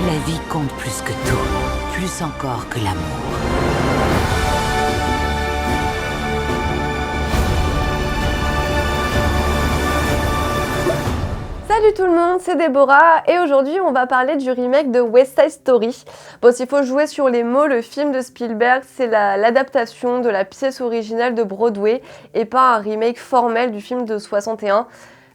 La vie compte plus que tout, plus encore que l'amour. Salut tout le monde, c'est Déborah et aujourd'hui on va parler du remake de West Side Story. Bon, s'il faut jouer sur les mots, le film de Spielberg c'est l'adaptation de la pièce originale de Broadway et pas un remake formel du film de 61.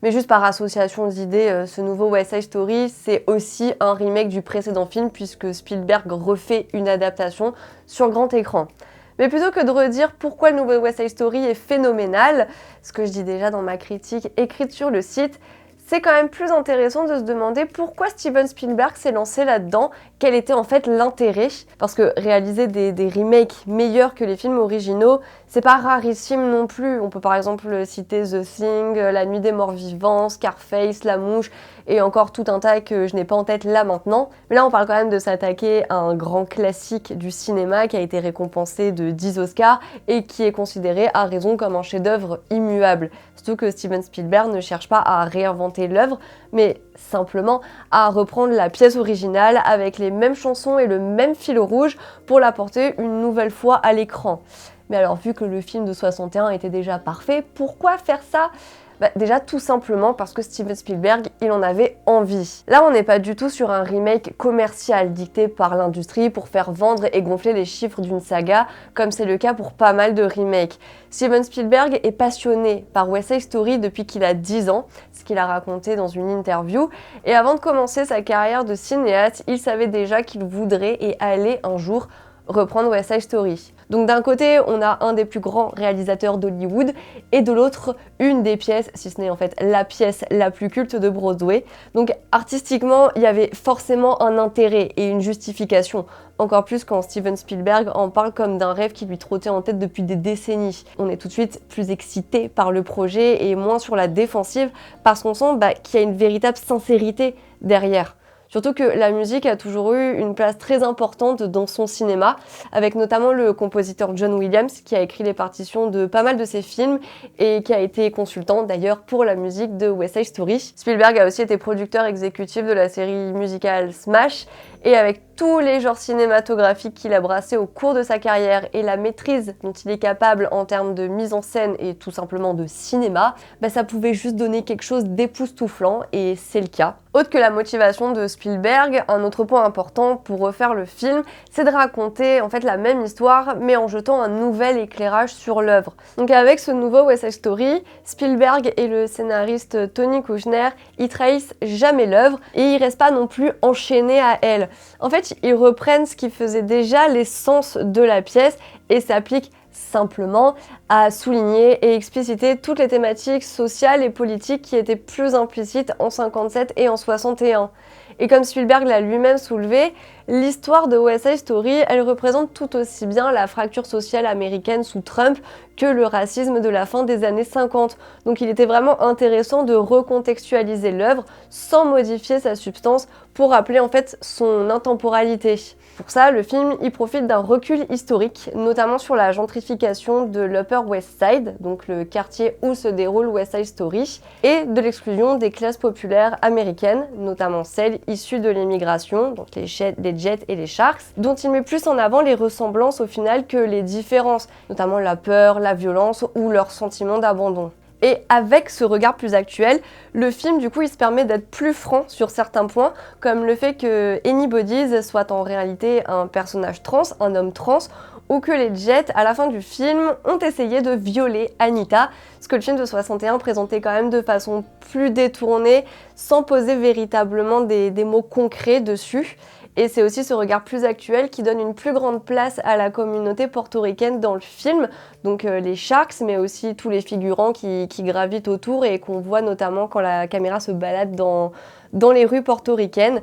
Mais juste par association d'idées, ce nouveau West Side Story, c'est aussi un remake du précédent film puisque Spielberg refait une adaptation sur grand écran. Mais plutôt que de redire pourquoi le nouveau West Side Story est phénoménal, ce que je dis déjà dans ma critique écrite sur le site, c'est quand même plus intéressant de se demander pourquoi Steven Spielberg s'est lancé là-dedans, quel était en fait l'intérêt. Parce que réaliser des remakes meilleurs que les films originaux, c'est pas rarissime non plus. On peut par exemple citer The Thing, La Nuit des Morts Vivants, Scarface, La Mouche, et encore tout un tas que je n'ai pas en tête là maintenant. Mais là on parle quand même de s'attaquer à un grand classique du cinéma qui a été récompensé de 10 Oscars et qui est considéré à raison comme un chef-d'œuvre immuable. Surtout que Steven Spielberg ne cherche pas à réinventer l'œuvre, mais simplement à reprendre la pièce originale avec les mêmes chansons et le même fil rouge pour la porter une nouvelle fois à l'écran. Mais alors, vu que le film de 61 était déjà parfait, pourquoi faire ça ? Déjà tout simplement parce que Steven Spielberg, il en avait envie. Là, on n'est pas du tout sur un remake commercial dicté par l'industrie pour faire vendre et gonfler les chiffres d'une saga, comme c'est le cas pour pas mal de remakes. Steven Spielberg est passionné par West Side Story depuis qu'il a 10 ans, ce qu'il a raconté dans une interview, et avant de commencer sa carrière de cinéaste, il savait déjà qu'il voudrait et allait un jour reprendre West Side Story. Donc d'un côté, on a un des plus grands réalisateurs d'Hollywood et de l'autre, une des pièces, si ce n'est en fait la pièce la plus culte de Broadway. Donc artistiquement, il y avait forcément un intérêt et une justification. Encore plus quand Steven Spielberg en parle comme d'un rêve qui lui trottait en tête depuis des décennies. On est tout de suite plus excité par le projet et moins sur la défensive parce qu'on sent qu'il y a une véritable sincérité derrière. Surtout que la musique a toujours eu une place très importante dans son cinéma, avec notamment le compositeur John Williams qui a écrit les partitions de pas mal de ses films et qui a été consultant d'ailleurs pour la musique de West Side Story. Spielberg a aussi été producteur exécutif de la série musicale Smash et avec tous les genres cinématographiques qu'il a brassés au cours de sa carrière et la maîtrise dont il est capable en termes de mise en scène et tout simplement de cinéma, ça pouvait juste donner quelque chose d'époustouflant et c'est le cas. Autre que la motivation de Spielberg, un autre point important pour refaire le film, c'est de raconter en fait la même histoire mais en jetant un nouvel éclairage sur l'œuvre. Donc avec ce nouveau West Side Story, Spielberg et le scénariste Tony Kushner, ils trahissent jamais l'œuvre et ils restent pas non plus enchaînés à elle. En fait, ils reprennent ce qui faisait déjà l'essence de la pièce et s'appliquent simplement à souligner et expliciter toutes les thématiques sociales et politiques qui étaient plus implicites en 57 et en 61. Et comme Spielberg l'a lui-même soulevé, l'histoire de West Side Story, elle représente tout aussi bien la fracture sociale américaine sous Trump que le racisme de la fin des années 50. Donc il était vraiment intéressant de recontextualiser l'œuvre sans modifier sa substance pour rappeler en fait son intemporalité. Pour ça, le film il profite d'un recul historique, notamment sur la gentrification de l'Upper West Side, donc le quartier où se déroule West Side Story, et de l'exclusion des classes populaires américaines, notamment celles issues de l'immigration, donc les Jets et les Sharks, dont il met plus en avant les ressemblances au final que les différences, notamment la peur, la violence ou leur sentiment d'abandon. Et avec ce regard plus actuel, le film du coup il se permet d'être plus franc sur certains points, comme le fait que Anybody's soit en réalité un personnage trans, un homme trans, ou que les Jets, à la fin du film, ont essayé de violer Anita, ce que le film de 61 présentait quand même de façon plus détournée, sans poser véritablement des mots concrets dessus. Et c'est aussi ce regard plus actuel qui donne une plus grande place à la communauté portoricaine dans le film, donc les Sharks, mais aussi tous les figurants qui gravitent autour et qu'on voit notamment quand la caméra se balade dans les rues portoricaines.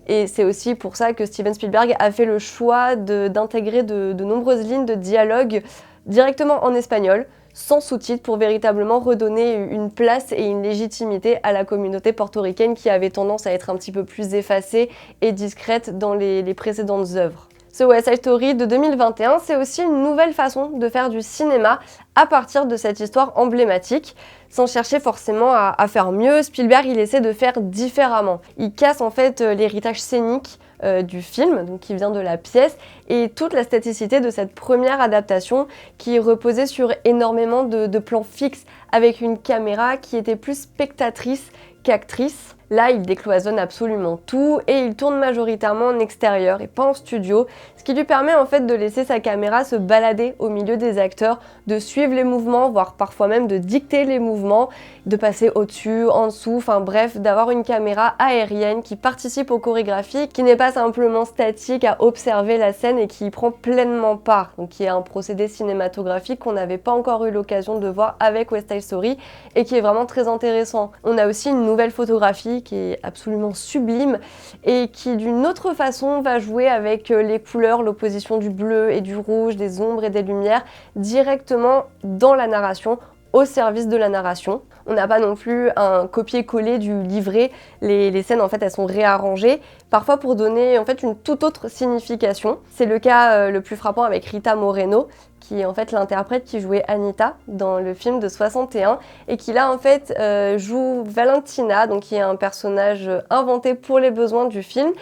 Et c'est aussi pour ça que Steven Spielberg a fait le choix d'intégrer de nombreuses lignes de dialogue directement en espagnol, sans sous-titres, pour véritablement redonner une place et une légitimité à la communauté portoricaine qui avait tendance à être un petit peu plus effacée et discrète dans les précédentes œuvres. Ce West Side Story de 2021, c'est aussi une nouvelle façon de faire du cinéma à partir de cette histoire emblématique. Sans chercher forcément à faire mieux, Spielberg il essaie de faire différemment. Il casse en fait l'héritage scénique du film, donc qui vient de la pièce, et toute la staticité de cette première adaptation qui reposait sur énormément de plans fixes avec une caméra qui était plus spectatrice qu'actrice. Là, il décloisonne absolument tout et il tourne majoritairement en extérieur et pas en studio, ce qui lui permet en fait de laisser sa caméra se balader au milieu des acteurs, de suivre les mouvements, voire parfois même de dicter les mouvements, de passer au-dessus, en dessous, enfin bref, d'avoir une caméra aérienne qui participe aux chorégraphies, qui n'est pas simplement statique à observer la scène et qui y prend pleinement part, donc qui est un procédé cinématographique qu'on n'avait pas encore eu l'occasion de voir avec West Side Story et qui est vraiment très intéressant. On a aussi une nouvelle photographie qui est absolument sublime et qui d'une autre façon va jouer avec les couleurs, l'opposition du bleu et du rouge, des ombres et des lumières directement dans la narration, au service de la narration. On n'a pas non plus un copier-coller du livret, les scènes en fait elles sont réarrangées, parfois pour donner en fait une toute autre signification. C'est le cas le plus frappant avec Rita Moreno, qui est en fait l'interprète qui jouait Anita dans le film de 61 et qui là en fait joue Valentina, donc qui est un personnage inventé pour les besoins du film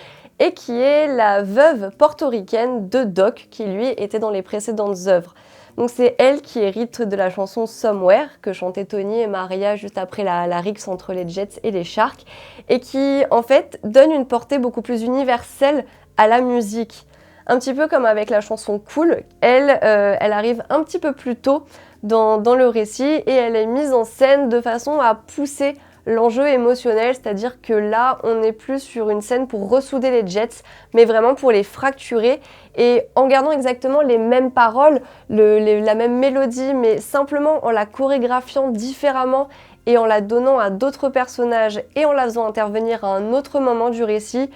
et qui est la veuve portoricaine de Doc qui lui était dans les précédentes œuvres. Donc c'est elle qui hérite de la chanson Somewhere que chantaient Tony et Maria juste après la rixe entre les Jets et les Sharks et qui en fait donne une portée beaucoup plus universelle à la musique. Un petit peu comme avec la chanson Cool, elle arrive un petit peu plus tôt dans le récit et elle est mise en scène de façon à pousser l'enjeu émotionnel, c'est-à-dire que là, on n'est plus sur une scène pour ressouder les Jets, mais vraiment pour les fracturer et en gardant exactement les mêmes paroles, la même mélodie, mais simplement en la chorégraphiant différemment et en la donnant à d'autres personnages et en la faisant intervenir à un autre moment du récit.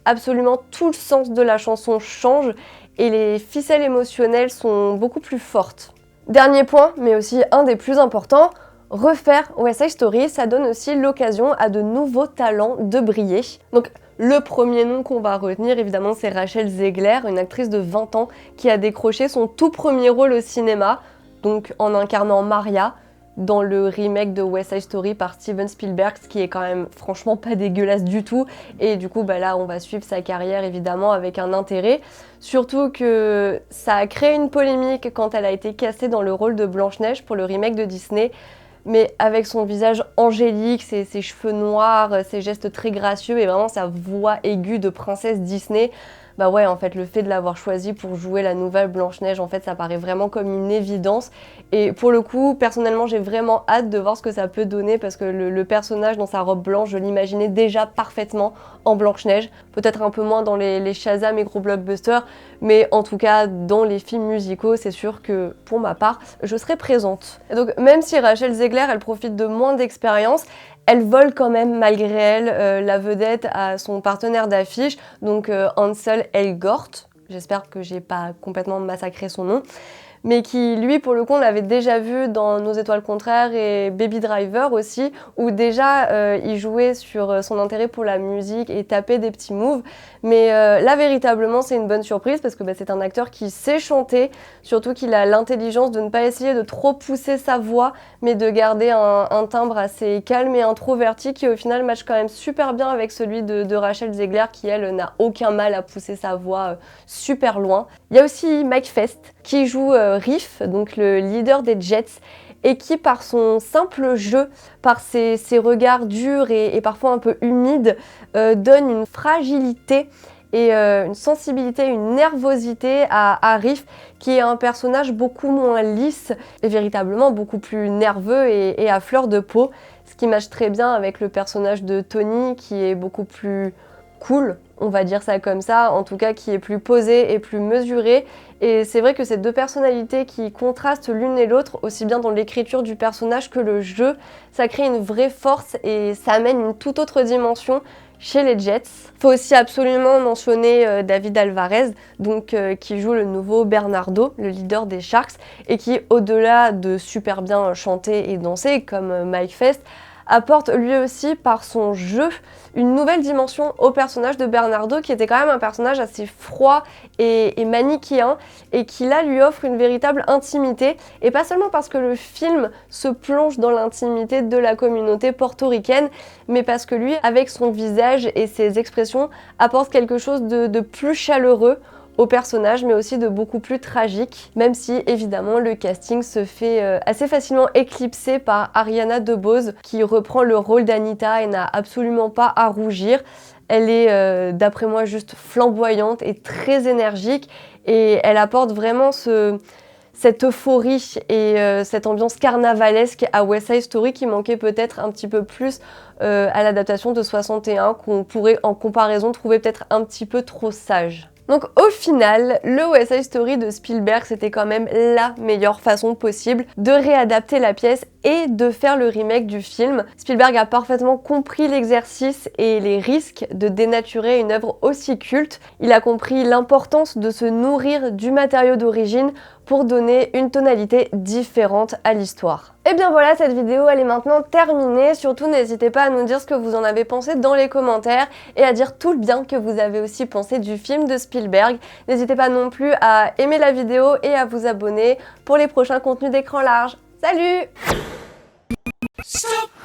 Absolument tout le sens de la chanson change et les ficelles émotionnelles sont beaucoup plus fortes. Dernier point, mais aussi un des plus importants, refaire West Side Story, ça donne aussi l'occasion à de nouveaux talents de briller. Donc le premier nom qu'on va retenir évidemment c'est Rachel Zegler, une actrice de 20 ans qui a décroché son tout premier rôle au cinéma, donc en incarnant Maria, dans le remake de West Side Story par Steven Spielberg, ce qui est quand même franchement pas dégueulasse du tout. Et du coup, là, on va suivre sa carrière évidemment avec un intérêt. Surtout que ça a créé une polémique quand elle a été castée dans le rôle de Blanche-Neige pour le remake de Disney. Mais avec son visage angélique, ses cheveux noirs, ses gestes très gracieux et vraiment sa voix aiguë de princesse Disney, bah ouais, en fait, le fait de l'avoir choisi pour jouer la nouvelle Blanche-Neige, en fait, ça paraît vraiment comme une évidence. Et pour le coup, personnellement, j'ai vraiment hâte de voir ce que ça peut donner parce que le personnage dans sa robe blanche, je l'imaginais déjà parfaitement en Blanche-Neige. Peut-être un peu moins dans les Shazam et gros blockbusters, mais en tout cas, dans les films musicaux, c'est sûr que, pour ma part, je serai présente. Et donc, même si Rachel Zegler, elle profite de moins d'expérience, elle vole quand même, malgré elle, la vedette à son partenaire d'affiche, donc Ansel Elgort, j'espère que j'ai pas complètement massacré son nom, mais qui, lui, pour le coup, on l'avait déjà vu dans Nos étoiles contraires et Baby Driver aussi, où déjà, il jouait sur son intérêt pour la musique et tapait des petits moves. Mais là, véritablement, c'est une bonne surprise parce que c'est un acteur qui sait chanter, surtout qu'il a l'intelligence de ne pas essayer de trop pousser sa voix, mais de garder un timbre assez calme et introverti qui, au final, matche quand même super bien avec celui de Rachel Zegler qui, elle, n'a aucun mal à pousser sa voix super loin. Il y a aussi Mike Fest qui joue Riff, donc le leader des Jets, et qui par son simple jeu, par ses regards durs et parfois un peu humides, donne une fragilité et une sensibilité, une nervosité à Riff, qui est un personnage beaucoup moins lisse et véritablement beaucoup plus nerveux et à fleur de peau, ce qui matche très bien avec le personnage de Tony qui est beaucoup plus cool, on va dire ça comme ça, en tout cas qui est plus posé et plus mesuré. Et c'est vrai que ces deux personnalités qui contrastent l'une et l'autre, aussi bien dans l'écriture du personnage que le jeu, ça crée une vraie force et ça amène une toute autre dimension chez les Jets. Faut aussi absolument mentionner David Alvarez, donc qui joue le nouveau Bernardo, le leader des Sharks, et qui, au-delà de super bien chanter et danser comme Mike Fest, apporte lui aussi par son jeu une nouvelle dimension au personnage de Bernardo, qui était quand même un personnage assez froid et manichéen, et qui là lui offre une véritable intimité, et pas seulement parce que le film se plonge dans l'intimité de la communauté portoricaine, mais parce que lui, avec son visage et ses expressions, apporte quelque chose de plus chaleureux au personnage, mais aussi de beaucoup plus tragique, même si évidemment le casting se fait assez facilement éclipser par Ariana DeBose, qui reprend le rôle d'Anita et n'a absolument pas à rougir. Elle est d'après moi juste flamboyante et très énergique, et elle apporte vraiment cette euphorie et cette ambiance carnavalesque à West Side Story qui manquait peut-être un petit peu plus à l'adaptation de 61, qu'on pourrait en comparaison trouver peut-être un petit peu trop sage. Donc au final, le West Side Story de Spielberg, c'était quand même la meilleure façon possible de réadapter la pièce et de faire le remake du film. Spielberg a parfaitement compris l'exercice et les risques de dénaturer une œuvre aussi culte. Il a compris l'importance de se nourrir du matériau d'origine pour donner une tonalité différente à l'histoire. Et bien voilà, cette vidéo elle est maintenant terminée. Surtout n'hésitez pas à nous dire ce que vous en avez pensé dans les commentaires et à dire tout le bien que vous avez aussi pensé du film de Spielberg. N'hésitez pas non plus à aimer la vidéo et à vous abonner pour les prochains contenus d'écran large. Salut! Stop!